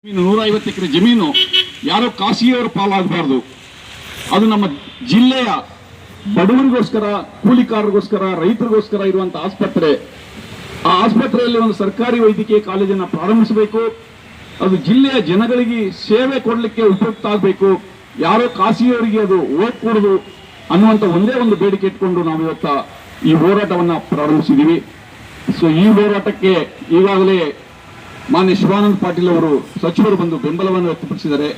150 ಎಕರೆ ಜಮೀನು ಯಾರೋ ಖಾಸಗಿಯವರ ಪಾಲಾಗಬಾರ್ದು. ಅದು ನಮ್ಮ ಜಿಲ್ಲೆಯ ಬಡವರಿಗೋಸ್ಕರ, ಕೂಲಿಕಾರರಿಗೋಸ್ಕರ, ರೈತರಿಗೋಸ್ಕರ ಇರುವಂತಹ ಆಸ್ಪತ್ರೆ. ಆ ಆಸ್ಪತ್ರೆಯಲ್ಲಿ ಒಂದು ಸರ್ಕಾರಿ ವೈದ್ಯಕೀಯ ಕಾಲೇಜನ್ನು ಪ್ರಾರಂಭಿಸಬೇಕು. ಅದು ಜಿಲ್ಲೆಯ ಜನಗಳಿಗೆ ಸೇವೆ ಕೊಡಲಿಕ್ಕೆ ಉಪಯುಕ್ತ ಆಗಬೇಕು. ಯಾರೋ ಖಾಸಗಿಯವರಿಗೆ ಅದು ಹೋಗ್ಕೂಡದು ಅನ್ನುವಂಥ ಒಂದೇ ಒಂದು ಬೇಡಿಕೆ ಇಟ್ಕೊಂಡು ನಾವು ಇವತ್ತ ಈ ಹೋರಾಟವನ್ನು ಪ್ರಾರಂಭಿಸಿದ್ದೀವಿ. ಸೊ ಈ ಹೋರಾಟಕ್ಕೆ ಈಗಾಗಲೇ ಮಾನ್ಯ ಶಿವಾನಂದ ಪಾಟೀಲ್ ಅವರು ಸಚಿವರು ಬಂದು ಬೆಂಬಲವನ್ನು ವ್ಯಕ್ತಪಡಿಸಿದ್ದಾರೆ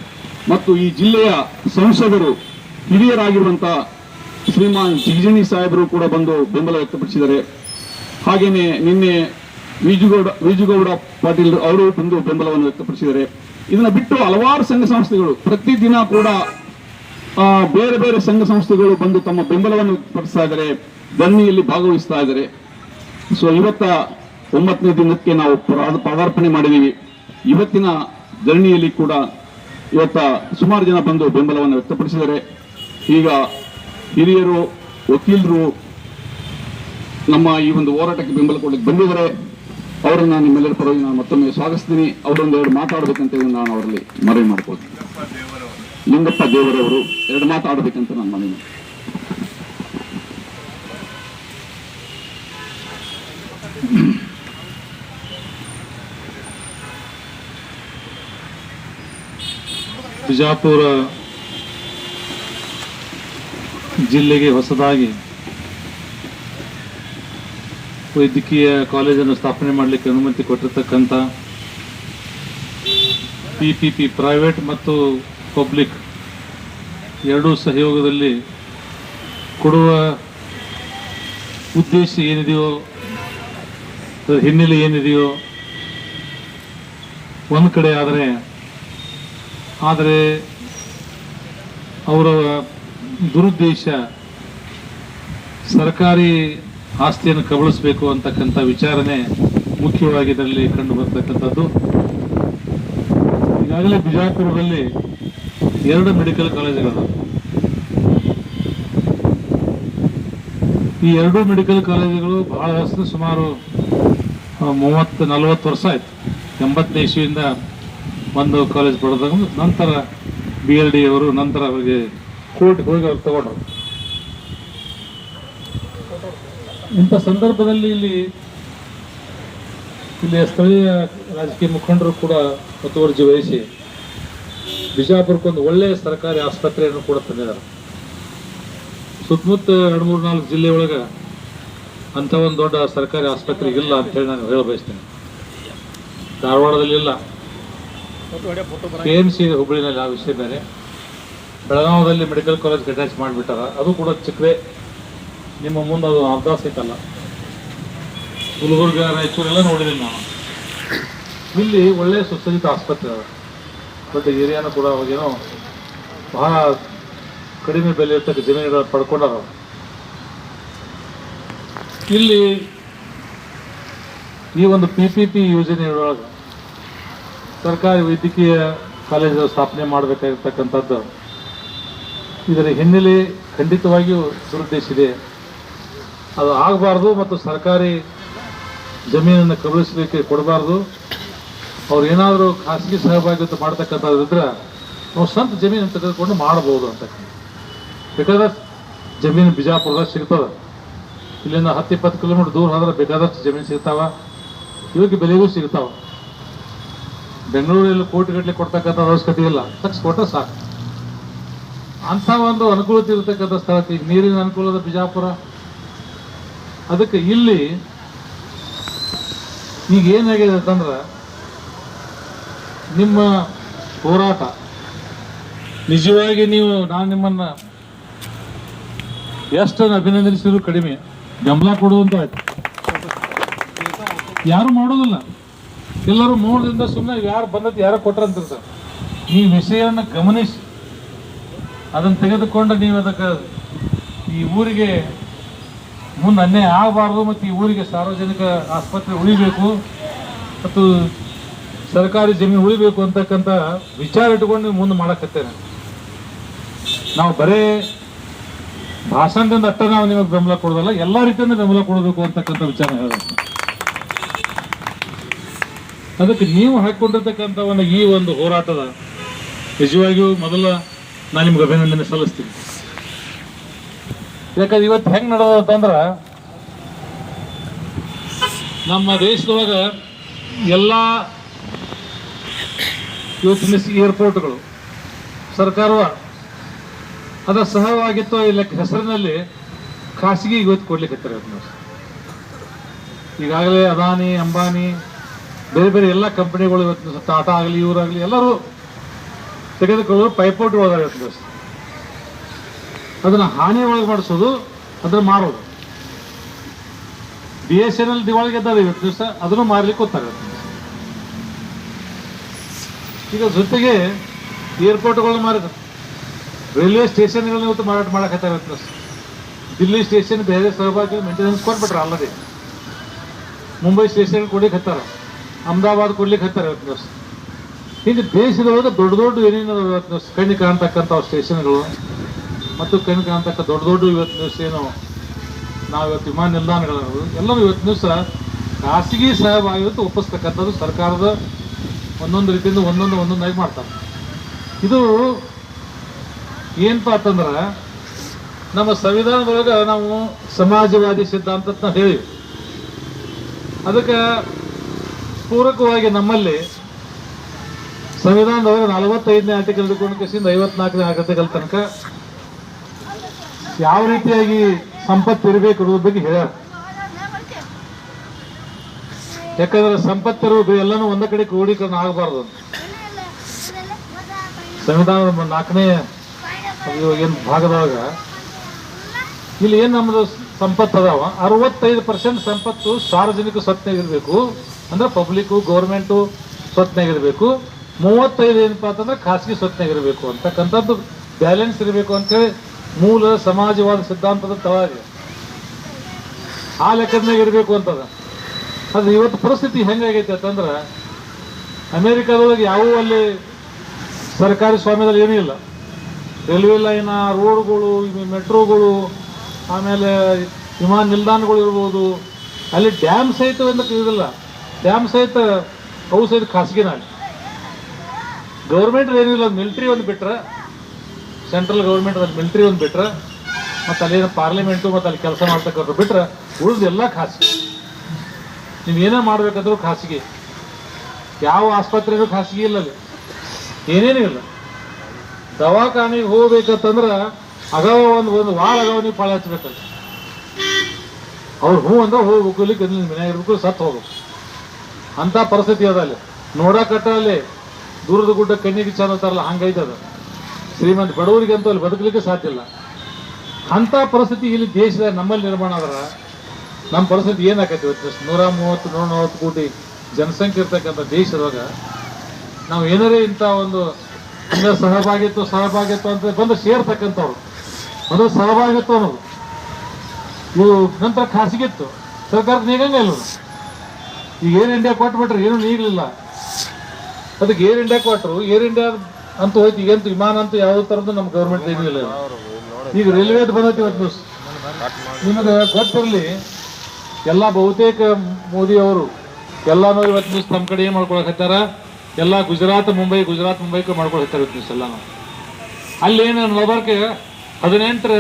ಮತ್ತು ಈ ಜಿಲ್ಲೆಯ ಸಂಸದರು ಹಿರಿಯರಾಗಿರುವಂತಹ ಶ್ರೀಮಾನ್ ಜಿಗಜಿಣಿ ಸಾಹೇಬರು ಕೂಡ ಬಂದು ಬೆಂಬಲ ವ್ಯಕ್ತಪಡಿಸಿದ್ದಾರೆ. ಹಾಗೇನೆ ನಿನ್ನೆ ವಿಜುಗೌಡ ಪಾಟೀಲ್ ಅವರು ಬಂದು ಬೆಂಬಲವನ್ನು ವ್ಯಕ್ತಪಡಿಸಿದ್ದಾರೆ. ಇದನ್ನ ಬಿಟ್ಟು ಹಲವಾರು ಸಂಘ ಸಂಸ್ಥೆಗಳು ಪ್ರತಿದಿನ ಕೂಡ ಬೇರೆ ಬೇರೆ ಸಂಘ ಸಂಸ್ಥೆಗಳು ಬಂದು ತಮ್ಮ ಬೆಂಬಲವನ್ನು ವ್ಯಕ್ತಪಡಿಸ್ತಾ ಇದ್ದಾರೆ, ಧರಣಿಯಲ್ಲಿ ಭಾಗವಹಿಸ್ತಾ ಇದ್ದಾರೆ. ಸೊ ಇವತ್ತ 9ನೇ ದಿನಕ್ಕೆ ನಾವು ಪದಾರ್ಪಣೆ ಮಾಡಿದ್ದೀವಿ. ಇವತ್ತಿನ ಧರಣಿಯಲ್ಲಿ ಕೂಡ ಇವತ್ತ ಸುಮಾರು ಜನ ಬಂದು ಬೆಂಬಲವನ್ನು ವ್ಯಕ್ತಪಡಿಸಿದ್ದಾರೆ. ಈಗ ಹಿರಿಯರು, ವಕೀಲರು ನಮ್ಮ ಈ ಒಂದು ಹೋರಾಟಕ್ಕೆ ಬೆಂಬಲ ಕೊಡಲಿಕ್ಕೆ ಬಂದಿದ್ದಾರೆ. ಅವರನ್ನ ನಿಮ್ಮೆಲ್ಲರ ಪರವಾಗಿ ನಾನು ಮತ್ತೊಮ್ಮೆ ಸ್ವಾಗತಿಸ್ತೀನಿ. ಅವರೊಂದೆರಡು ಮಾತಾಡಬೇಕಂತ ನಾನು ಅವರಲ್ಲಿ ಮನವಿ ಮಾಡ್ಕೊಳ್ತೀನಿ. ಲಿಂಗಪ್ಪ ದೇವರವರು 2 ಮಾತಾಡಬೇಕಂತ ನಾನು ಮನವಿ. ಬಿಜಾಪುರ ಜಿಲ್ಲೆಗೆ ಹೊಸದಾಗಿ ವೈದ್ಯಕೀಯ ಕಾಲೇಜನ್ನು ಸ್ಥಾಪನೆ ಮಾಡಲಿಕ್ಕೆ ಅನುಮತಿ ಕೊಟ್ಟಿರ್ತಕ್ಕಂಥ PPP ಪ್ರೈವೇಟ್ ಮತ್ತು ಪಬ್ಲಿಕ್ ಎರಡೂ ಸಹಯೋಗದಲ್ಲಿ ಕೊಡುವ ಉದ್ದೇಶ ಏನಿದೆಯೋ, ಹಿನ್ನೆಲೆ ಏನಿದೆಯೋ ಒಂದು ಕಡೆ ಆದರೆ ಅವರ ದುರುದ್ದೇಶ ಸರ್ಕಾರಿ ಆಸ್ತಿಯನ್ನು ಕಬಳಿಸಬೇಕು ಅಂತಕ್ಕಂಥ ವಿಚಾರನೆ ಮುಖ್ಯವಾಗಿ ಇದರಲ್ಲಿ ಕಂಡು ಬರ್ತಕ್ಕಂಥದ್ದು. ಈಗಾಗಲೇ ಬಿಜಾಪುರದಲ್ಲಿ 2 ಮೆಡಿಕಲ್ ಕಾಲೇಜುಗಳು. ಈ 2 ಮೆಡಿಕಲ್ ಕಾಲೇಜುಗಳು ಬಹಳ ವರ್ಷ, ಸುಮಾರು 30-40 ವರ್ಷ ಆಯ್ತು. 80ನೇ ಇಸ್ವಿಯಿಂದ ಒಂದು ಕಾಲೇಜ್ ಪಡೆದಾಗ ನಂತರ BLD ಅವರು ನಂತರ ಅವರಿಗೆ ಕೋರ್ಟ್ ಹೋಗಿ ಅವ್ರು ತಗೊಂಡ್ರು. ಇಂಥ ಸಂದರ್ಭದಲ್ಲಿ ಇಲ್ಲಿ ಸ್ಥಳೀಯ ರಾಜಕೀಯ ಮುಖಂಡರು ಕೂಡ ಮುತುವರ್ಜಿ ವಹಿಸಿ ಬಿಜಾಪುರಕ್ಕೊಂದು ಒಳ್ಳೆಯ ಸರ್ಕಾರಿ ಆಸ್ಪತ್ರೆಯನ್ನು ಕೂಡ ತಂದಿದ್ದಾರೆ. ಸುತ್ತಮುತ್ತ 2-3-4 ಜಿಲ್ಲೆ ಒಳಗೆ ಅಂಥ ಒಂದು ದೊಡ್ಡ ಸರ್ಕಾರಿ ಆಸ್ಪತ್ರೆ ಇಲ್ಲ ಅಂತ ಹೇಳಿ ನಾನು ಹೇಳ ಬಯಸ್ತೇನೆ. ಧಾರವಾಡದಲ್ಲಿ ಇಲ್ಲ, KMC ಹುಬ್ಬಳ್ಳಿನಲ್ಲಿ ಆ ವಿಷಯ ಬೇರೆ. ಬೆಳಗಾವದಲ್ಲಿ ಮೆಡಿಕಲ್ ಕಾಲೇಜ್ ಅಟ್ಯಾಚ್ ಮಾಡಿಬಿಟ್ಟಾರ, ಅದು ಕೂಡ ಚಿಕ್ಕದೇ. ನಿಮ್ಮ ಮುಂದೆ ಅದು ಅರ್ಧ ಸಿಕ್ಕಲ್ಲ. ಗುಲ್ಬರ್ಗ, ರಾಯಚೂರೆಲ್ಲ ನೋಡಿದ್ದೀನಿ ನಾನು. ಇಲ್ಲಿ ಒಳ್ಳೆಯ ಸುಸಜ್ಜಿತ ಆಸ್ಪತ್ರೆ ಅದ. ಬಟ್ ಏರಿಯಾನು ಕೂಡ ಅವಾಗೇನೋ ಬಹಳ ಕಡಿಮೆ ಬೆಲೆ ಇರ್ತಕ್ಕ ಜಮೀನುಗಳು ಪಡ್ಕೊಂಡಾರ. ಇಲ್ಲಿ ಈ ಒಂದು PPP ಯೋಜನೆಯೊಳಗೆ ಸರ್ಕಾರಿ ವೈದ್ಯಕೀಯ ಕಾಲೇಜು ಸ್ಥಾಪನೆ ಮಾಡಬೇಕಾಗಿರ್ತಕ್ಕಂಥದ್ದು, ಇದರ ಹಿನ್ನೆಲೆ ಖಂಡಿತವಾಗಿಯೂ ದುರುದ್ದೇಶ ಇದೆ. ಅದು ಆಗಬಾರ್ದು ಮತ್ತು ಸರ್ಕಾರಿ ಜಮೀನನ್ನು ಕಬಳಿಸಲಿಕ್ಕೆ ಕೊಡಬಾರ್ದು. ಅವ್ರು ಏನಾದರೂ ಖಾಸಗಿ ಸಹಭಾಗಿತ್ವ ಮಾಡ್ತಕ್ಕಂಥದ್ದು ಇದ್ರೆ ನಾವು ಸ್ವಂತ ಜಮೀನು ತೆಗೆದುಕೊಂಡು ಮಾಡಬಹುದು ಅಂತ. ಬೇಕಾದಷ್ಟು ಜಮೀನು ಬಿಜಾಪುರದಾಗ ಸಿಗ್ತದೆ. ಇಲ್ಲಿಂದ 10-20 ಕಿಲೋಮೀಟರ್ ದೂರ ಹೋದ್ರೆ ಬೇಕಾದಷ್ಟು ಜಮೀನು ಸಿಗ್ತಾವ, ಯೋಗ್ಯ ಬೆಲೆಗೂ ಸಿಗ್ತಾವ. ಬೆಂಗಳೂರಲ್ಲಿ ಕೋಟಿಗಟ್ಟಲೆ ಕೊಡ್ತಕ್ಕಂಥ ಅವಶ್ಯಕತೆ ಇಲ್ಲ, ತಕ್ಷ ಕೊಟ್ಟ ಸಾಕು. ಅಂಥ ಒಂದು ಅನುಕೂಲತೆ ಇರತಕ್ಕಂಥ ಸ್ಥಳಕ್ಕೆ, ಈಗ ನೀರಿನ ಅನುಕೂಲದ ಬಿಜಾಪುರ, ಅದಕ್ಕೆ ಇಲ್ಲಿ ಈಗ ಏನಾಗಿದೆ ಅಂತಂದ್ರೆ ನಿಮ್ಮ ಹೋರಾಟ ನಿಜವಾಗಿ ನಾನು ನಿಮ್ಮನ್ನ ಎಷ್ಟನ್ನು ಅಭಿನಂದಿಸಿದ್ರು ಕಡಿಮೆ. ಬೆಂಬಲ ಕೊಡುವಂತ ಆಯ್ತು, ಯಾರು ಮಾಡೋದಿಲ್ಲ. ಎಲ್ಲರೂ ಮೌನದಿಂದ ಸುಮ್ಮನೆ ಯಾರು ಬಂದದ್ದು ಯಾರೋ ಕೊಟ್ರಂತಿರ್ತಾರೆ. ಈ ವಿಷಯವನ್ನು ಗಮನಿಸಿ ಅದನ್ನು ತೆಗೆದುಕೊಂಡು ನೀವು ಅದಕ್ಕೆ ಈ ಊರಿಗೆ ಮುಂದೆ ಅನ್ಯಾಯ ಆಗಬಾರ್ದು ಮತ್ತು ಈ ಊರಿಗೆ ಸಾರ್ವಜನಿಕ ಆಸ್ಪತ್ರೆ ಉಳಿಬೇಕು ಮತ್ತು ಸರ್ಕಾರಿ ಜಮೀನು ಉಳಿಬೇಕು ಅಂತಕ್ಕಂಥ ವಿಚಾರ ಇಟ್ಕೊಂಡು ನೀವು ಮುಂದೆ ಮಾಡಕತ್ತೇನೆ. ನಾವು ಬರೇ ಭಾಷಣದಿಂದ ಅಟ್ಟ ನಾವು ನಿಮಗೆ ಬೆಂಬಲ ಕೊಡೋದಲ್ಲ, ಎಲ್ಲ ರೀತಿಯಿಂದ ಬೆಂಬಲ ಕೊಡಬೇಕು ಅಂತಕ್ಕಂಥ ವಿಚಾರ ಹೇಳಬೇಕು. ಅದಕ್ಕೆ ನೀವು ಹಾಕಿಕೊಂಡಿರ್ತಕ್ಕಂಥ ಈ ಒಂದು ಹೋರಾಟದ ನಿಜವಾಗಿಯೂ ಮೊದಲ ನಾನು ನಿಮ್ಗೆ ಅಭಿನಂದನೆ ಸಲ್ಲಿಸ್ತೀನಿ. ಯಾಕಂದ್ರೆ ಇವತ್ತು ಹೆಂಗೆ ನಡೆದ ಅಂತಂದ್ರೆ ನಮ್ಮ ದೇಶದೊಳಗ ಎಲ್ಲ ಇವತ್ತಿನ ಏರ್ಪೋರ್ಟ್ಗಳು ಸರ್ಕಾರವ ಅದರ ಸಹವಾಗಿತ್ತು ಇಲ್ಲ ಹೆಸರಿನಲ್ಲಿ ಖಾಸಗಿ ಇವತ್ತು ಕೊಡ್ಲಿಕ್ಕೆ. ಈಗಾಗಲೇ ಅದಾನಿ, ಅಂಬಾನಿ, ಬೇರೆ ಬೇರೆ ಎಲ್ಲ ಕಂಪನಿಗಳು ಇವತ್ತು ಟಾಟಾ ಆಗಲಿ ಇವರಾಗಲಿ ಎಲ್ಲರೂ ತೆಗೆದುಕೊಳ್ಳೋದು ಪೈಪೋಟಿ ಒಳಗೆ ಇವತ್ತು ಅದನ್ನು ಹಾನಿ ಒಳಗೆ ಮಾಡಿಸೋದು, ಅದನ್ನು ಮಾರೋದು. BSNL ದಿವಾಳಿಗೆ ಇದ್ದಾರೆ ಇವತ್ತು ದಿವಸ, ಅದನ್ನು ಮಾರಲಿಕ್ಕೆ ಹೋಗ್ತಾರೆ. ಈಗ ಜೊತೆಗೆ ಏರ್ಪೋರ್ಟ್ಗಳನ್ನ ಮಾರಿದ್ರು, ರೈಲ್ವೆ ಸ್ಟೇಷನ್ಗಳನ್ನ ಇವತ್ತು ಮಾರಾಟ ಮಾಡಕತ್ತಾರೆ ಇವತ್ತು ದಿವಸ. ದಿಲ್ಲಿ ಸ್ಟೇಷನ್ ಬೇರೆ ಸಹಭಾಗಿ ಮೇಂಟೆನೆನ್ಸ್ ಕೊಟ್ಬಿಟ್ರೆ ಅಲ್ಲದೆ, ಮುಂಬೈ ಸ್ಟೇಷನ್ ಕೊಡ್ಲಿಕ್ಕೆ ಹತ್ತಾರ, ಅಹಮದಾಬಾದ್ ಕೊಡ್ಲಿಕ್ಕೆ ಹತ್ತಾರ ಇವತ್ತು ದಿವಸ. ಹೀಗೆ ದೇಶದೊಳಗೆ ದೊಡ್ಡ ದೊಡ್ಡ ಏನೇನು ಇವತ್ತು ದಿವಸ ಕಣ್ಣು ಕಾಣ್ತಕ್ಕಂಥ ಸ್ಟೇಷನ್ಗಳು ಮತ್ತು ಕಣ್ಣು ಕಾಣ್ತಕ್ಕ ದೊಡ್ಡ ದೊಡ್ಡ ಇವತ್ತು ದಿವಸ ಏನು ನಾವು ಇವತ್ತು ವಿಮಾನ ನಿಲ್ದಾಣಗಳು ಎಲ್ಲರೂ ಇವತ್ತು ದಿವಸ ಖಾಸಗಿ ಸಹಭಾಗಿ ಇವತ್ತು ಒಪ್ಪಿಸ್ತಕ್ಕಂಥದ್ದು ಸರ್ಕಾರದ ಒಂದೊಂದು ರೀತಿಯಿಂದ ಒಂದೊಂದಾಗಿ ಮಾಡ್ತಾರೆ. ಇದು ಏನಪ್ಪ ಅಂತಂದ್ರೆ ನಮ್ಮ ಸಂವಿಧಾನದೊಳಗೆ ನಾವು ಸಮಾಜವಾದಿ ಸಿದ್ಧಾಂತ ಅಂತ ಹೇಳಿ, ಅದಕ್ಕೆ ಪೂರಕವಾಗಿ ನಮ್ಮಲ್ಲಿ ಸಂವಿಧಾನದೊಳಗೆ 45ನೇ ಆರ್ಟಿಕಲ್ ಹಿಡ್ಕೊಂಡು 54ನೇ ಆರ್ಟಿಕಲ್ ತನಕ ಯಾವ ರೀತಿಯಾಗಿ ಸಂಪತ್ತು ಇರಬೇಕು ಅನ್ನೋದ್ರ ಬಗ್ಗೆ ಹೇಳ್ಯಾರ. ಯಾಕಂದ್ರೆ ಸಂಪತ್ತಿರೋದು ಎಲ್ಲನೂ ಒಂದ ಕಡೆ ಕ್ರೋಢೀಕರಣ ಆಗಬಾರ್ದು ಅಂತ ಸಂವಿಧಾನದ 4ನೇ ಏನು ಭಾಗದೊಳಗ ಇಲ್ಲಿ ಏನು ನಮ್ಮದು ಸಂಪತ್ತು ಅದಾವ 65% ಸಂಪತ್ತು ಸಾರ್ವಜನಿಕ ಸ್ವತ್ನಾಗಿರ್ಬೇಕು, ಅಂದ್ರೆ ಪಬ್ಲಿಕ್ಕು ಗೌರ್ಮೆಂಟು ಸ್ವತ್ನಾಗಿರ್ಬೇಕು, 35 ಏನಪ್ಪ ಅಂತಂದ್ರೆ ಖಾಸಗಿ ಸ್ವತ್ನಾಗಿರ್ಬೇಕು ಅಂತಕ್ಕಂಥದ್ದು ಬ್ಯಾಲೆನ್ಸ್ ಇರಬೇಕು ಅಂತೇಳಿ ಮೂಲ ಸಮಾಜವಾದ ಸಿದ್ಧಾಂತದ ತಳಗೆ ಆ ಲೆಕ್ಕದ್ನಾಗ ಇರಬೇಕು ಅಂತದ. ಅದು ಇವತ್ತು ಪರಿಸ್ಥಿತಿ ಹೆಂಗಾಗೈತೆ ಅಂತಂದ್ರೆ ಅಮೇರಿಕಾದೊಳಗೆ ಯಾವುವು ಅಲ್ಲಿ ಸರ್ಕಾರಿ ಸ್ವಾಮ್ಯದಲ್ಲಿ ಏನೂ ಇಲ್ಲ. ರೈಲ್ವೆ ಲೈನ, ರೋಡ್ಗಳು, ಮೆಟ್ರೋಗಳು, ಆಮೇಲೆ ವಿಮಾನ ನಿಲ್ದಾಣಗಳು ಇರ್ಬೋದು, ಅಲ್ಲಿ ಡ್ಯಾಮ್ ಸಹಿತ ಅಂತ ಇರೋದಿಲ್ಲ. ಡ್ಯಾಮ್ ಸಹಿತ ಅವು ಸಹಿತ ಖಾಸಗಿನ ಗೌರ್ಮೆಂಟ್ ಏನೂ ಇಲ್ಲ. ಮಿಲಿಟ್ರಿ ಒಂದು ಬಿಟ್ರೆ, ಸೆಂಟ್ರಲ್ ಗೌರ್ಮೆಂಟ್ ಅಲ್ಲಿ ಮಿಲಿಟ್ರಿ ಒಂದು ಬಿಟ್ರೆ, ಮತ್ತು ಅಲ್ಲೇನು ಪಾರ್ಲಿಮೆಂಟು ಮತ್ತು ಅಲ್ಲಿ ಕೆಲಸ ಮಾಡ್ತಕ್ಕಂಥ ಬಿಟ್ರೆ ಉಳಿದೆಲ್ಲ ಖಾಸಗಿ. ನೀವು ಏನೇ ಮಾಡ್ಬೇಕಾದ್ರೂ ಖಾಸಗಿ. ಯಾವ ಆಸ್ಪತ್ರೆಗೂ ಖಾಸಗಿ ಇಲ್ಲ ಅಲ್ಲಿ, ಏನೇನೂ ಇಲ್ಲ. ದವಾಖಾನೆಗೆ ಹೋಗ್ಬೇಕಂತಂದ್ರೆ ಅಗಾವ ಒಂದು ವಾರ ಅಗಾವ ನೀವು ಪಾಳೆ ಹಚ್ಬೇಕಲ್ಲ. ಅವ್ರು ಹ್ಞೂ ಅಂದ್ರೆ ಹೋಗ್ಲಿಕ್ಕೆ ಮನ್ಯಾಗ ಇರ್ಬೇಕು, ಸತ್ತು ಹೋಗ್ಬೇಕು ಅಂಥ ಪರಿಸ್ಥಿತಿ ಅದ ಅಲ್ಲಿ. ನೋಡಕಟ್ಟ ಅಲ್ಲಿ ದೂರದ ಗುಡ್ಡ ಕಣ್ಣಿಗೆ ಚಂದ ಅಂತಾರಲ್ಲ, ಹಂಗೈತೆ ಅದು. ಶ್ರೀಮಂತ ಬಡವರಿಗಂತೂ ಅಲ್ಲಿ ಬದುಕಲಿಕ್ಕೆ ಸಾಧ್ಯ ಇಲ್ಲ. ಅಂಥ ಪರಿಸ್ಥಿತಿ ಇಲ್ಲಿ ದೇಶದಾಗ ನಮ್ಮಲ್ಲಿ ನಿರ್ಮಾಣ ಆದ್ರೆ ನಮ್ಮ ಪರಿಸ್ಥಿತಿ ಏನಾಕೈತಿ? ಇವತ್ತು 130-140 ಕೋಟಿ ಜನಸಂಖ್ಯೆ ಇರ್ತಕ್ಕಂಥ ದೇಶದಾಗ ನಾವು ಏನಾರೇ ಇಂಥ ಒಂದು ಸಹಭಾಗಿತ್ವ ಅಂತ ಬಂದು ಸೇರ್ತಕ್ಕಂಥವ್ರು ಮೊದಲು ಸಹಭಾಗಿತ್ವ ಅನ್ನೋದು, ಇವು ನಂತರ ಖಾಸಗಿತ್ತು, ಸರ್ಕಾರದ ನೀಗಂಗ ಇಲ್ಲ. ಈಗ ಏರ್ ಇಂಡಿಯಾ ಕೊಟ್ಬಿಟ್ರೆ ಏನೂ ನೀಗಲಿಲ್ಲ. ಅದಕ್ಕೆ ಏರ್ ಇಂಡಿಯಾ ಕೊಟ್ಟರು, ಏರ್ ಇಂಡಿಯಾ ಅಂತ ಹೋಯ್ತು. ಈಗಂತೂ ವಿಮಾನ ಅಂತೂ ಯಾವುದೇ ಥರದ್ದು ನಮ್ಮ ಗೌರ್ಮೆಂಟ್ ಏನಿಲ್ಲ. ಈಗ ರೈಲ್ವೇದು ಬಂದೈತಿ ಇವತ್ತು. ನಿಮಗೆ ಗೊತ್ತಿರಲಿ, ಎಲ್ಲ ಬಹುತೇಕ ಮೋದಿ ಅವರು ಎಲ್ಲಾನು ಇವತ್ತು ದಿವಸ ನಮ್ಮ ಕಡೆ ಏನು ಮಾಡ್ಕೊಳಕತ್ತಾರ, ಎಲ್ಲ ಗುಜರಾತ್ ಮುಂಬೈಗೆ ಮಾಡ್ಕೊಳಕತ್ತಾರ ಇವತ್ತು ದಿವಸ ಎಲ್ಲಾನು. ಅಲ್ಲೇನು ನಲಬಾರ್ಕೆ 18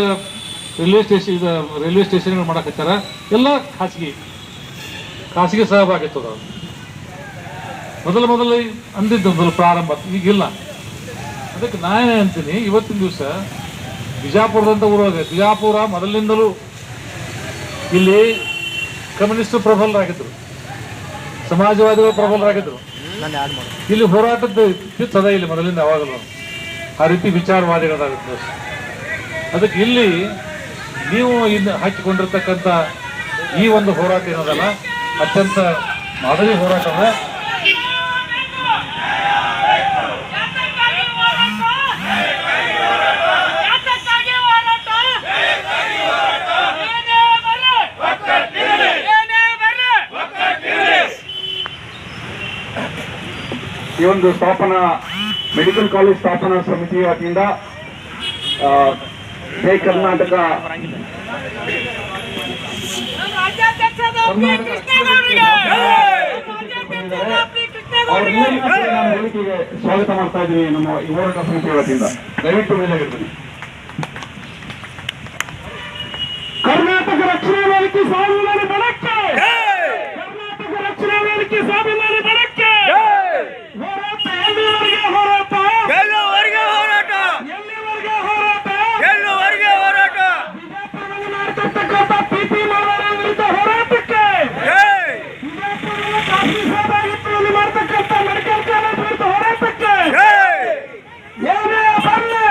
ರೈಲ್ವೆ ಸ್ಟೇಷನ್ಗಳು ಮಾಡಕತ್ತಾರ, ಎಲ್ಲ ಖಾಸಗಿ ಸಹಭಾಗಿತ್ವ. ಮೊದಲು ಅಂದಿದ್ದು ಮೊದಲು ಪ್ರಾರಂಭ, ಈಗಿಲ್ಲ. ಅದಕ್ಕೆ ನಾನೇ ಅಂತೀನಿ, ಇವತ್ತಿನ ದಿವಸ ಬಿಜಾಪುರದಂತ ಊರಾಗ, ಬಿಜಾಪುರ ಮೊದಲಿನಿಂದಲೂ ಇಲ್ಲಿ ಕಮ್ಯುನಿಸ್ಟು ಪ್ರಬಲರಾಗಿದ್ರು, ಸಮಾಜವಾದಿಗಳು ಪ್ರಬಲರಾಗಿದ್ರು. ಇಲ್ಲಿ ಹೋರಾಟದ ಸದ ಇಲ್ಲಿ ಮೊದಲಿಂದ ಯಾವಾಗಲೂ ಆ ರೀತಿ ವಿಚಾರವಾದಿಗಳಾಗುತ್ತೆ. ಅದಕ್ಕೆ ಇಲ್ಲಿ ನೀವು ಇನ್ನು ಹಾಕಿಕೊಂಡಿರ್ತಕ್ಕಂಥ ಈ ಒಂದು ಹೋರಾಟ ಏನದಲ್ಲ, ಅತ್ಯಂತ ಮಾದರಿ ಹೋರಾಟ ಅದ. ಈ ಒಂದು ಮೆಡಿಕಲ್ ಕಾಲೇಜ್ ಸ್ಥಾಪನಾ ಸಮಿತಿ ವತಿಯಿಂದ ಜೈ ಕರ್ನಾಟಕ ಅವರೆಲ್ಲರನ್ನ ಕೂಡ ನಾನು ವೇದಿಕೆಗೆ ಸ್ವಾಗತ ಮಾಡ್ತಾ ಇದ್ದೀನಿ ನಮ್ಮ ಹೋರಾಟ ಸಮಿತಿ ವತಿಯಿಂದ. ದಯವಿಟ್ಟು ಮೇಲಾಗಿರ್ತೀನಿ. ಕರ್ನಾಟಕ ರಕ್ಷಣಾ ವೇದಿಕೆ ಸ್ವಾಭಿಮಾನಿ ಬಣಕ್ಕೆ, ಕರ್ನಾಟಕ ರಕ್ಷಣಾ ವೇದಿಕೆ ಸ್ವಾಭಿಮಾನಿ ಬಣಕ್ಕೆ ಹೋರಾಟ ಎಲ್ಲಿವರೆಗೆ ಹೋರಾಟ, ಎಲ್ಲಿವರೆಗೆ ಹೋರಾಟ, ಎಲ್ಲಿವರೆಗೆ ಹೋರಾಟ, ಎಲ್ಲಿವರೆಗೆ ಹೋರಾಟ. ಬಿಜಾಪುರದಲ್ಲಿ ಮಾಡ್ತಿರ್ತಕ್ಕಂಥ ಪಿಪಿ ಮಾಡುವವರ ವಿರುದ್ಧ ಹೋರಾಟಕ್ಕೆ, ಬಿಜಾಪುರದಲ್ಲಿ ಖಾಸಗಿ ಸಹಭಾಗಿತ್ವದಲ್ಲಿ ಮಾಡ್ತಕ್ಕಂಥ ಮೆಡಿಕಲ್ ಕಾಲೇಜ್ ವಿರುದ್ಧ ಹೋರಾಟಕ್ಕೆ ಏನೇ ಬರಲಿ,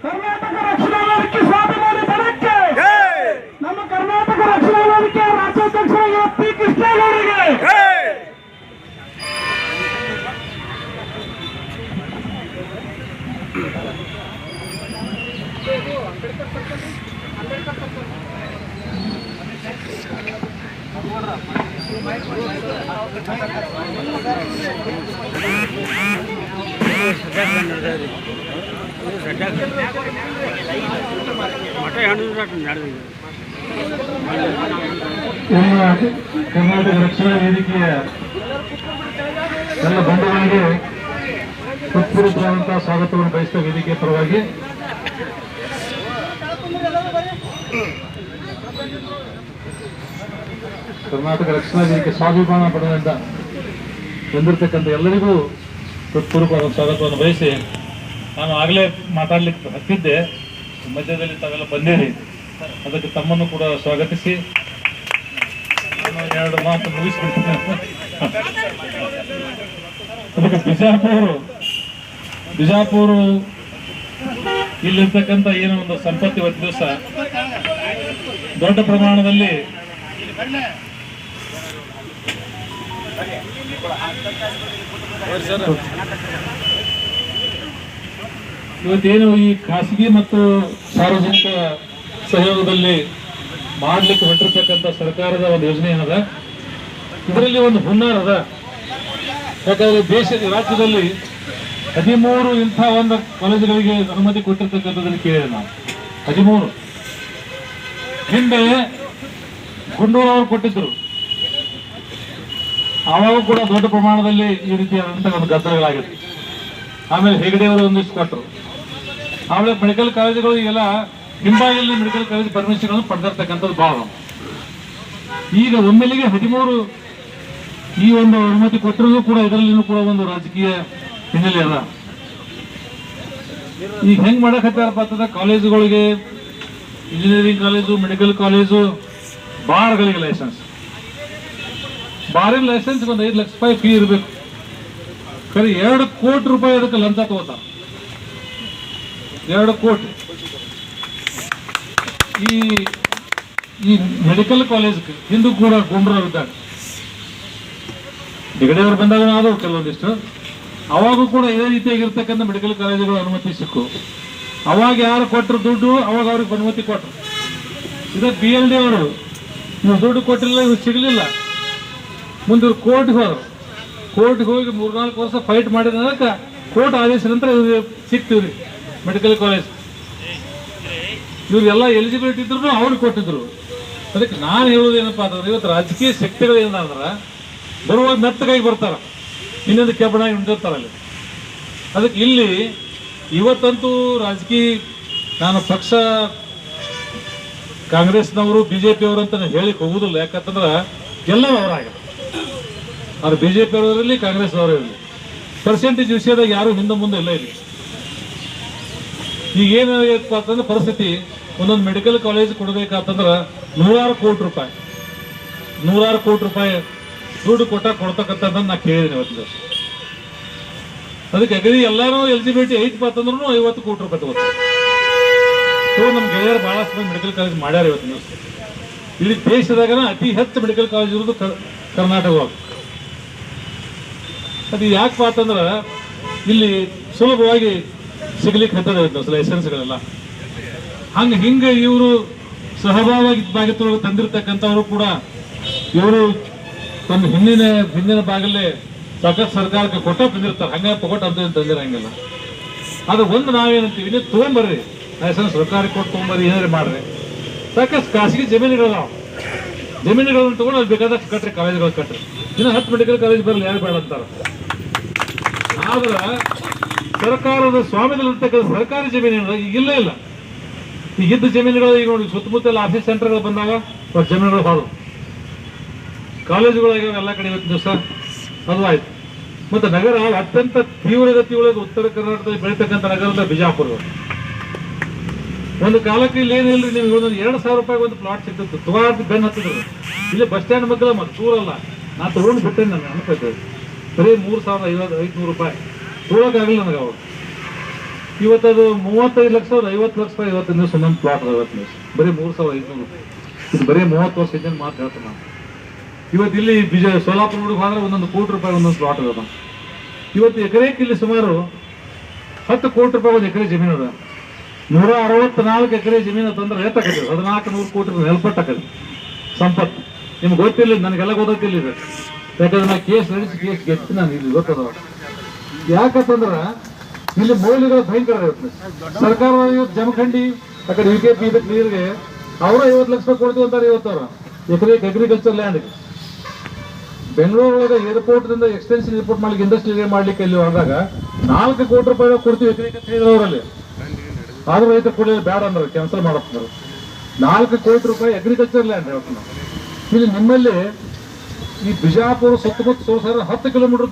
ಕರ್ನಾಟಕ ರಕ್ಷಣಾ ವೇದಿಕೆ ಸ್ವಾಭಿಮಾನಿ ಬಣಕ್ಕೆ, ನಮ್ಮ ಕರ್ನಾಟಕ ರಕ್ಷಣಾ ವೇದಿಕೆ ರಾಜ್ಯಾಧ್ಯಕ್ಷರಾಗಿರುವ ಪಿ ಕೃಷ್ಣೇಗೌಡರಿಗೆ ಕರ್ನಾಟಕ ರಕ್ಷಣಾ ವೇದಿಕೆಯ ಎಲ್ಲ ಬಂಧುಗಳಿಗೆ ಹೃತ್ಪೂರ್ವಕವಾದಂತಹ ಸ್ವಾಗತವನ್ನು ಬಯಸಿದ ವೇದಿಕೆ ಪರವಾಗಿ ಕರ್ನಾಟಕ ರಕ್ಷಣಾ ವೇದಿಕೆ ಸ್ವಾಭಿಮಾನ ಪಡೆದಿಂದ ಬಂದಿರತಕ್ಕಂಥ ಎಲ್ಲರಿಗೂ ಹೃತ್ಪೂರ್ವಕವಾದ ಸ್ವಾಗತವನ್ನು ಬಯಸಿ, ನಾನು ಆಗಲೇ ಮಾತಾಡ್ಲಿಕ್ಕೆ ಹತ್ತಿದ್ದೆ, ಮಧ್ಯದಲ್ಲಿ ತಾವೆಲ್ಲ ಬಂದಿರಿ, ಅದಕ್ಕೆ ತಮ್ಮನ್ನು ಕೂಡ ಸ್ವಾಗತಿಸಿ ನಾನು ಎರಡು ಮಾತು ಮುಗಿಸ್ಬಿಡ್ತೀನಿ. ಅದಕ್ಕೆ ಬಿಜಾಪುರ ಇಲ್ಲಿರ್ತಕ್ಕಂಥ ಏನೋ ಒಂದು ಸಂಪತ್ತಿ ಇವತ್ತು ದಿವಸ ದೊಡ್ಡ ಪ್ರಮಾಣದಲ್ಲಿ ಇವತ್ತೇನು ಈ ಖಾಸಗಿ ಮತ್ತು ಸಾರ್ವಜನಿಕ ಸಹಯೋಗದಲ್ಲಿ ಮಾಡ್ಲಿಕ್ಕೆ ಹೊರಟಿರ್ತಕ್ಕಂಥ ಸರ್ಕಾರದ ಒಂದು ಯೋಜನೆ ಏನದ, ಇದರಲ್ಲಿ ಒಂದು ಹುನ್ನಾರ ಅದ. ಯಾಕಂದ್ರೆ ರಾಜ್ಯದಲ್ಲಿ 13 ಇಂಥ ಒಂದು ಕಾಲೇಜುಗಳಿಗೆ ಅನುಮತಿ ಕೊಟ್ಟಿರ್ತಕ್ಕಂಥದ್ದನ್ನು ಕೇಳಿದೆ ನಾವು. 13 ಹಿಂದೆ ಗುಂಡೂರು ಅವರು ಕೊಟ್ಟಿದ್ರು, ಆವಾಗ ಕೂಡ ದೊಡ್ಡ ಪ್ರಮಾಣದಲ್ಲಿ ಈ ರೀತಿಯಾದಂತಹ ಒಂದು ಗದ್ದಲಗಳಾಗಿದೆ. ಆಮೇಲೆ ಹೆಗಡೆ ಅವರು ಒಂದಿಷ್ಟು ಕೊಟ್ಟರು. ಆಮೇಲೆ ಮೆಡಿಕಲ್ ಕಾಲೇಜುಗಳು ಈಗೆಲ್ಲ ಹಿಂಬಾಗಿಲಿನ ಮೆಡಿಕಲ್ ಕಾಲೇಜ್ ಪರ್ಮಿಷನ್ ಪಡೆದಿರ್ತಕ್ಕಂಥದ್ದು ಭಾಳ. ಈಗ ಒಮ್ಮೆಲೆಗೆ 13 ಈ ಒಂದು ಅನುಮತಿ ಕೊಟ್ಟರೂ ಕೂಡ ಇದರಲ್ಲಿನೂ ಕೂಡ ಒಂದು ರಾಜಕೀಯ ಹಿನ್ನೆಲೆ ಅದ. ಈಗ ಹೆಂಗ್ ಮಾಡಕತ್ತಾರಪ್ಪ ಅಂತಂದ್ರೆ ಕಾಲೇಜುಗಳಿಗೆ, ಇಂಜಿನಿಯರಿಂಗ್ ಕಾಲೇಜು, ಮೆಡಿಕಲ್ ಕಾಲೇಜು, ಬಾರ್ಗಳಿಗೆ ಲೈಸೆನ್ಸ್, ಬಾರಿನ ಲೈಸೆನ್ಸ್ ಒಂದು 5 ಲಕ್ಷ ರೂಪಾಯಿ ಫೀ ಇರಬೇಕು. ಖರೆ 2 ಕೋಟಿ ರೂಪಾಯಿ ಅದಕ್ಕೆ ಲಂಚ ತಗೋತಾರ. 2 ಕೋಟಿ. ಈ ಮೆಡಿಕಲ್ ಕಾಲೇಜ್ಗೆ ಹಿಂದೂ ಕೂಡ ಗುಂಡ್ರವ್ರು ಇದ್ದಾರೆ. ಹೆಗಡೆಯವರು ಬಂದಾಗ ಆದವು ಕೆಲವೊಂದಿಷ್ಟು. ಅವಾಗೂ ಕೂಡ ಇದೇ ರೀತಿಯಾಗಿರ್ತಕ್ಕಂಥ ಮೆಡಿಕಲ್ ಕಾಲೇಜುಗಳು ಅನುಮತಿ ಸಿಕ್ಕು. ಅವಾಗ ಯಾರು ಕೊಟ್ಟರು ದುಡ್ಡು, ಅವಾಗ ಅವ್ರಿಗೆ ಅನುಮತಿ ಕೊಟ್ಟರು. ಇದೇ BLD ಅವರು ಇವ್ರು ದುಡ್ಡು ಕೊಟ್ಟಿಲ್ಲ, ಇವ್ರು ಸಿಗಲಿಲ್ಲ. ಮುಂದೆ ಇವ್ರು ಕೋರ್ಟ್ಗೆ ಹೋದರು. ಕೋರ್ಟ್ಗೆ ಹೋಗಿ 3-4 ವರ್ಷ ಫೈಟ್ ಮಾಡಿದ ಕೋರ್ಟ್ ಆದೇಶ ನಂತರ ಇವ್ರಿಗೆ ಸಿಕ್ತಿವ್ರಿ ಮೆಡಿಕಲ್ ಕಾಲೇಜ್. ಇವ್ರಿಗೆಲ್ಲ ಎಲಿಜಿಬಿಲಿಟಿ ಇದ್ರು ಅವ್ರಿಗೆ ಕೊಟ್ಟಿದ್ರು. ಅದಕ್ಕೆ ನಾನು ಹೇಳೋದೇನಪ್ಪ ಅಂತಂದ್ರೆ, ಇವತ್ತು ರಾಜಕೀಯ ಶಕ್ತಿಗಳು ಏನಂದ್ರೆ ಬರುವಾಗ ಮೆತ್ತಗಾಗಿ ಬರ್ತಾರ, ಇನ್ನೊಂದು ಕೆಬ್ಬಣಾಗಿ ನಿಂತಿರ್ತಾರಲ್ಲಿ. ಅದಕ್ಕೆ ಇಲ್ಲಿ ಇವತ್ತಂತೂ ರಾಜಕೀಯ ನಾನು ಪಕ್ಷ ಕಾಂಗ್ರೆಸ್ನವರು BJP ಅವರು ಅಂತ ಹೇಳಿಕ್ ಹೋಗುದಿಲ್ಲ. ಯಾಕಂತಂದ್ರೆ ಎಲ್ಲರೂ ಅವರಾಗ, ಅದು BJP ಅವರಲ್ಲಿ ಕಾಂಗ್ರೆಸ್ ಅವರಲ್ಲಿ ಪರ್ಸೆಂಟೇಜ್ ವಿಷಯದಾಗ ಯಾರು ಹಿಂದೆ ಮುಂದೆ ಎಲ್ಲ ಇಲ್ಲಿ. ಈಗ ಏನಾಗಪ್ಪ ಅಂತಂದ್ರೆ ಪರಿಸ್ಥಿತಿ, ಒಂದೊಂದು ಮೆಡಿಕಲ್ ಕಾಲೇಜ್ ಕೊಡಬೇಕಂತಂದ್ರೆ 100 ಕೋಟಿ ರೂಪಾಯಿ ದುಡ್ಡು ಕೊಡ್ತಕ್ಕಂಥದ್ದನ್ನು ನಾ ಕೇಳಿದ್ದೀನಿ ಇವತ್ತು ದಿವಸ. ಅದಕ್ಕೆ ಅಗದಿ ಎಲ್ಲರೂ ಎಲಿಜಿಬಿಲಿಟಿ ಐತಿ ಅಂತಂದ್ರೂ 50 ಕೋಟಿ ರೂಪಾಯಿ ತಗೋತಾರೆ. ನಮ್ಮ ಗೆಳೆಯರು ಬಹಳಷ್ಟು ಮೆಡಿಕಲ್ ಕಾಲೇಜ್ ಮಾಡ್ಯಾರ ಇವತ್ತು ದಿವಸ. ಇಡೀ ದೇಶದಾಗನ ಅತಿ ಹೆಚ್ಚು ಮೆಡಿಕಲ್ ಕಾಲೇಜ್ ಇರೋದು ಕರ್ನಾಟಕವಾಗ. ಅದು ಯಾಕಪ್ಪ ಅಂತಂದ್ರೆ ಇಲ್ಲಿ ಸುಲಭವಾಗಿ ಸಿಗ್ಲಿಕ್ಕೆ ಹತ್ತದ ಲೈಸೆನ್ಸ್ಗಳೆಲ್ಲ. ಹಿಂಗೆ ಇವರು ಸಹಭಾಗಿತ್ವಗಳು ತಂದಿರತಕ್ಕಂಥವ್ರು ಕೂಡ ಇವರು ತಮ್ಮ ಹಿಂದಿನ ಭಾಗಲ್ಲೇ ಸಾಕಷ್ಟು ಸರ್ಕಾರಕ್ಕೆ ಕೊಟ್ಟ ತಂದಿರ್ತಾರೆ. ಹಂಗ ತಗೊಟ್ಟು ಅಂತ ತಂದಿರಂಗಿಲ್ಲ. ಅದು ಒಂದು ನಾವೇನಂತೀವಿ, ನೀವು ತೊಗೊಂಬರ್ರಿ ಲೈಸೆನ್ಸ್, ಸರ್ಕಾರಕ್ಕೆ ಕೊಟ್ಟು ತೊಗೊಂಬರ್ರಿ, ಏನಾರು ಮಾಡ್ರಿ. ಸಾಕಷ್ಟು ಖಾಸಗಿ ಜಮೀನುಗಳು ಜಮೀನುಗಳನ್ನು ತಗೊಂಡು ಅಲ್ಲಿ ಬೇಕಾದಷ್ಟು ಕಟ್ರಿ, ಕಾಲೇಜ್ಗಳು ಕಟ್ರಿ. ಇನ್ನು 10 ಮೆಡಿಕಲ್ ಕಾಲೇಜ್ ಬರಲಿ, ಯಾರು ಬೇಡ ಅಂತಾರೆ. ಆದ್ರೆ ಸರ್ಕಾರದ ಸ್ವಾಮ್ಯದಲ್ಲಿರ್ತಕ್ಕಂಥ ಸರ್ಕಾರಿ ಜಮೀನುಗಳು ಈಗ ಇಲ್ಲೇ ಇಲ್ಲ. ಈಗಿದ್ದ ಜಮೀನುಗಳು ಈಗ ನೋಡಿ, ಸುತ್ತಮುತ್ತಲ ಆಫೀಸ್ ಸೆಂಟರ್ಗಳು ಬಂದಾಗ ಜಮೀನುಗಳು ಹಾಳು, ಕಾಲೇಜುಗಳಾಗ್ಯಾವ ಎಲ್ಲ ಕಡೆ ಇವತ್ತು ದಿವಸ. ಅದು ಆಯ್ತು. ಮತ್ತು ನಗರ ಅತ್ಯಂತ ತೀವ್ರಗತಿ ಒಳಗೆ ಉತ್ತರ ಕರ್ನಾಟಕದಲ್ಲಿ ಬೆಳೀತಕ್ಕಂಥ ನಗರದ ಬಿಜಾಪುರ. ಒಂದು ಕಾಲಕ್ಕೆ ಇಲ್ಲಿ ಏನಿಲ್ರಿ, ನಿಮ್ಗೆ ಒಂದೊಂದು 2,000 ರೂಪಾಯಿಗೆ ಒಂದು ಪ್ಲಾಟ್ ಸಿಗ್ತಿತ್ತು. ತುಗಾರ್ದು ಬೆನ್ನು ಹತ್ತಿದ್ರು. ಇಲ್ಲಿ ಬಸ್ ಸ್ಟ್ಯಾಂಡ್ ಮಕ್ಕಳ ಮತ್ತೆ ದೂರಲ್ಲ, ನಾ ತಗೊಂಡು ಬಿಟ್ಟೇನೆ. ನನಗೆ ಅನ್ಸುತ್ತೆ ಬರೀ 3,500 ರೂಪಾಯಿ ತೊಗೊಳಕ್ಕಾಗಲಿಲ್ಲ ನನಗೆ ಅವಾಗ. ಇವತ್ತದು 35 ಲಕ್ಷ 50 ಲಕ್ಷ ರೂಪಾಯಿ ಇವತ್ತಿನ ದಿವಸ ಒಂದೊಂದು ಪ್ಲಾಟ್ 50 ಲಕ್ಷ, ಬರೀ 3,500 ರೂಪಾಯಿ. ಇದು ಬರೀ 30 ವರ್ಷ ಹಿಂದಿನ ಮಾತು ಹೇಳ್ತೀನಿ ನಾನು. ಇವತ್ತು ಇಲ್ಲಿ ಸೋಲಾಪುರ ಹುಡುಗ ಹೋದ್ರೆ 1 ಕೋಟಿ ರೂಪಾಯಿ ಒಂದೊಂದು ಪ್ಲಾಟ್ ಅದ. ಇವತ್ತು ಎಕರೆಗೆ ಇಲ್ಲಿ ಸುಮಾರು 10 ಕೋಟಿ ರೂಪಾಯಿ ಒಂದು ಎಕರೆ ಜಮೀನು ಅದ. 164 ಎಕರೆ ಜಮೀನು ತಂದ್ರೆ ಎತ್ತಕತ್ತೆ 1400 ಕೋಟಿ ನೆಲ್ಪಟ್ಟಕತ್ತೆ ಸಂಪತ್ತು. ನಿಮ್ಗೆ ಗೊತ್ತಿಲ್ಲ, ನನಗೆಲ್ಲ ಗೊತ್ತಿಲ್ಲ ಇದು. ಯಾಕಂದ್ರೆ ನಾ ಕೇಸ್ ನಡೆಸಿ ಕೇಸ್ ಗೆದ್ದು ನಾನು ಇಲ್ಲಿ ಗೊತ್ತದ. ಯಾಕಂತಂದ್ರೆ ಇಲ್ಲಿ ಮೌಲ್ಯಗಳು ಭಯಂಕರ ಇರುತ್ತೆ. ಸರ್ಕಾರ ಇವತ್ತು ಜಮಖಂಡಿ ಆ ಕಡೆ UKP ಇದಕ್ಕೆ ನೀರಿಗೆ ಅವರು 50 ಲಕ್ಷ ರೂಪಾಯಿ ಕೊಡ್ತೀವಿ ಅಂತಾರೆ. ಇವತ್ತವ್ರ ಎಕರೆಗೆ ಅಗ್ರಿಕಲ್ಚರ್ ಲ್ಯಾಂಡ್ಗೆ ಬೆಂಗಳೂರೊಳಗೆ ಏರ್ಪೋರ್ಟ್ದಿಂದ ಎಕ್ಸ್ಟೆನ್ಷನ್ ಏರ್ಪೋರ್ಟ್ ಮಾಡ್ಲಿಕ್ಕೆ ಇಂಡಸ್ಟ್ರಿ ಏರಿಯಾ ಮಾಡ್ಲಿಕ್ಕೆ ಇಲ್ಲಿ ಹೋದಾಗ 4 ಕೋಟಿ ರೂಪಾಯಿ ಕೊಡ್ತೀವಿ ಎಕರೆಗೆ ಅಂತ ಹೇಳಿದ್ರು ಅವರಲ್ಲಿ. ಆದ್ರೂ ರೈತರು ಕೊಡಲಿಲ್ಲ, ಬೇಡ ಅಂದ್ರೆ ಕ್ಯಾನ್ಸಲ್ ಮಾಡಕ್ತಾರೆ. 4 ಕೋಟಿ ರೂಪಾಯಿ ಅಗ್ರಿಕಲ್ಚರ್ ಲ್ಯಾಂಡ್. ಇಲ್ಲಿ ನಿಮ್ಮಲ್ಲಿ ಈ ಬಿಜಾಪುರ ಸುತ್ತಮುತ್ತ 10 ಕಿಲೋಮೀಟರ್